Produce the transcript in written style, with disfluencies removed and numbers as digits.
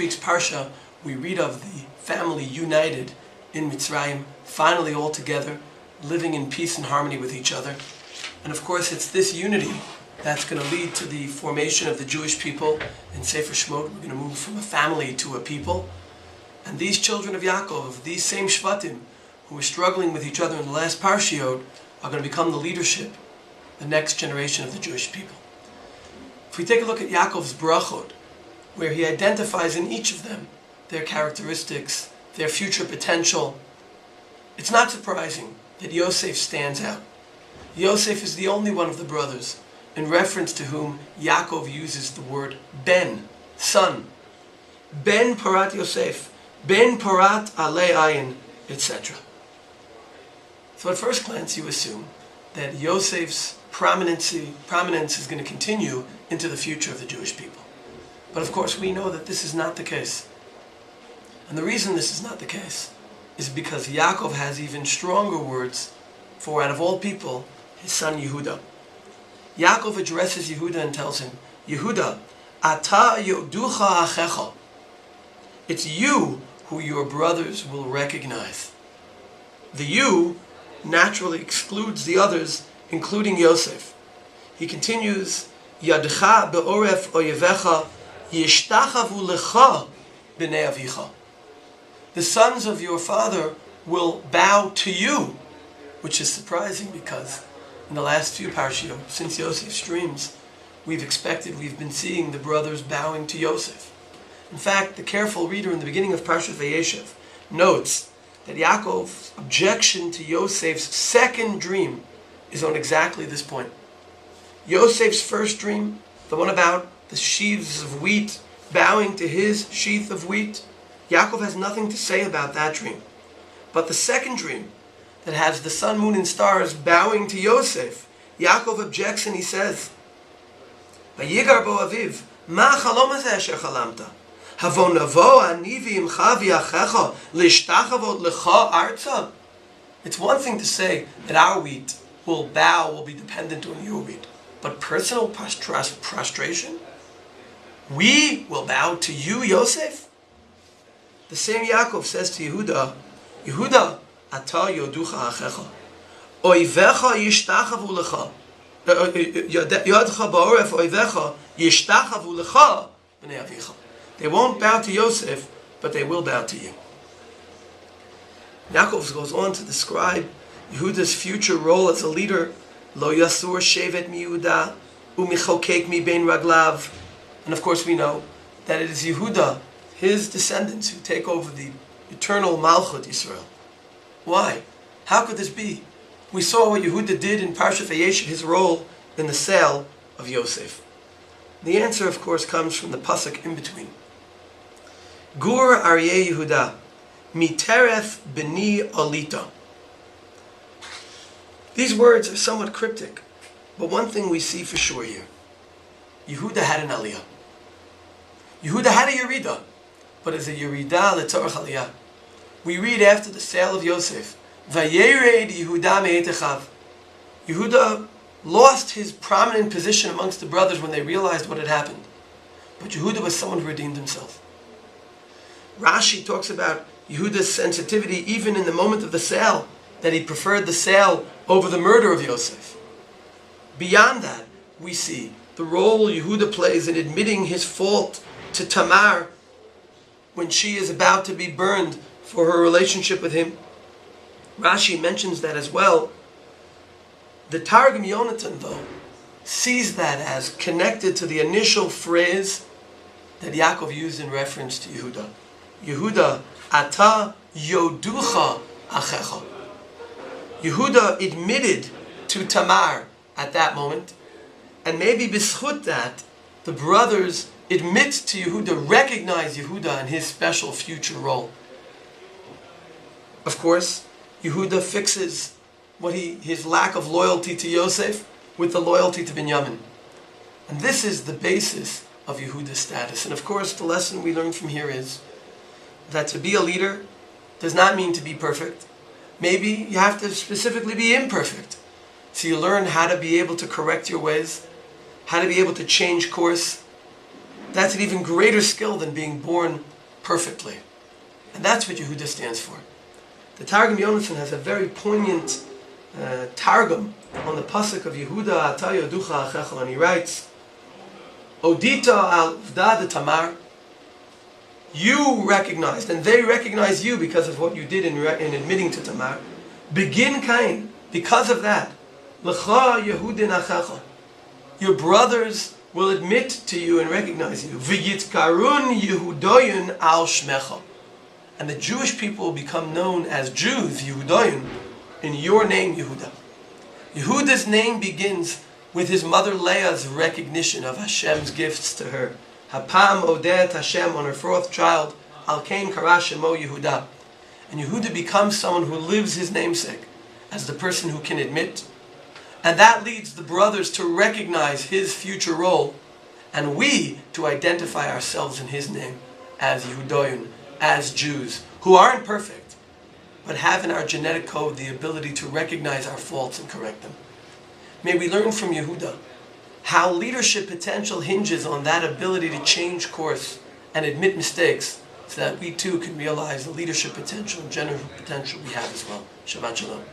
week's Parsha, we read of the family united in Mitzrayim, finally all together, living in peace and harmony with each other. And of course, it's this unity that's going to lead to the formation of the Jewish people. In Sefer Shemot, we're going to move from a family to a people. And these children of Yaakov, these same Shvatim, who were struggling with each other in the last Parshiot, are going to become the leadership, the next generation of the Jewish people. If we take a look at Yaakov's brachot, where he identifies in each of them their characteristics, their future potential, it's not surprising that Yosef stands out. Yosef is the only one of the brothers in reference to whom Yaakov uses the word ben, son. Ben Parat Yosef, Ben Parat Alei Ayin, etc. So at first glance you assume that Yosef's prominence is going to continue into the future of the Jewish people. But of course we know that this is not the case. And the reason this is not the case is because Yaakov has even stronger words for, out of all people, his son Yehuda. Yaakov addresses Yehuda and tells him, Yehuda, ata yoducha achecha. It's you who your brothers will recognize. The you naturally excludes the others, including Yosef. He continues, Yadcha be'oref oyevecha yishtachavu lecha b'nei avicha. The sons of your father will bow to you, which is surprising because in the last few parashiyot, since Yosef's dreams, we've been seeing the brothers bowing to Yosef. In fact, the careful reader in the beginning of Parshat Vayechi notes that Yaakov's objection to Yosef's second dream is on exactly this point. Yosef's first dream, the one about the sheaves of wheat bowing to his sheath of wheat, Yaakov has nothing to say about that dream. But the second dream, that has the sun, moon, and stars bowing to Yosef, Yaakov objects and he says, Vayigar bo aviv, ma chalom hazeh asher chalamta? Havo navo ani v'imcha v'yachecha lishtachavot lecha arza? It's one thing to say that our wheat will be dependent on your wheat. But personal prostration? We will bow to you, Yosef? The same Yaakov says to Yehuda, Yehuda, ata yoducha achecha, oivecha yishtachavu lecha, yodcha ba'oref oivecha yishtachavu lecha b'nei avicha. They won't bow to Yosef, but they will bow to you. Yaakov goes on to describe Yehuda's future role as a leader. Lo yasur shevet mi Yehuda umichokek mi bein raglav. And of course we know that it is Yehuda, his descendants, who take over the eternal Malchut Yisrael. Why? How could this be? We saw what Yehuda did in Parshat Vayechi, his role in the sale of Yosef. The answer, of course, comes from the pasuk in between. Gur Aryeh Yehuda, mitereth b'ni alita. These words are somewhat cryptic, but one thing we see for sure here. Yehuda had an aliyah. Yehuda had a yerida, but as a yerida letzorach aliyah. We read after the sale of Yosef, Vayered Yehuda me'etechav. Yehuda lost his prominent position amongst the brothers when they realized what had happened. But Yehuda was someone who redeemed himself. Rashi talks about Yehuda's sensitivity even in the moment of the sale, that he preferred the sale over the murder of Yosef. Beyond that, we see the role Yehuda plays in admitting his fault to Tamar when she is about to be burned for her relationship with him. Rashi mentions that as well. The Targum Yonatan, though, sees that as connected to the initial phrase that Yaakov used in reference to Yehuda. Yehuda, ata yoducha achecha. Yehuda admitted to Tamar at that moment, and maybe b'schut that, the brothers admit to Yehuda, recognize Yehuda and his special future role. Of course, Yehuda fixes his lack of loyalty to Yosef with the loyalty to Binyamin. And this is the basis of Yehuda's status. And of course, the lesson we learn from here is that to be a leader does not mean to be perfect. Maybe you have to specifically be imperfect. So you learn how to be able to correct your ways, how to be able to change course. That's an even greater skill than being born perfectly. And that's what Yehuda stands for. The Targum Yonason has a very poignant Targum on the pasuk of Yehuda Ataya Ducha Achecha, and he writes, Odita al Vda Tamar, you recognized, and they recognize you because of what you did in admitting to Tamar. Begin Kain, because of that. L'cha Yehudin Achecha, your brothers will admit to you and recognize you. V'yitkarun Yehudoyun al Shmecha, and the Jewish people will become known as Jews, Yehudoyun, in your name, Yehuda. Yehuda's name begins with his mother Leah's recognition of Hashem's gifts to her. Hapam odet Hashem on her fourth child, Al Kain Kara Shemo Yehuda. And Yehuda becomes someone who lives his namesake as the person who can admit. And that leads the brothers to recognize his future role, and we to identify ourselves in his name as Yehudoyun, as Jews, who aren't perfect, but have in our genetic code the ability to recognize our faults and correct them. May we learn from Yehuda how leadership potential hinges on that ability to change course and admit mistakes, so that we too can realize the leadership potential and general potential we have as well. Shabbat Shalom.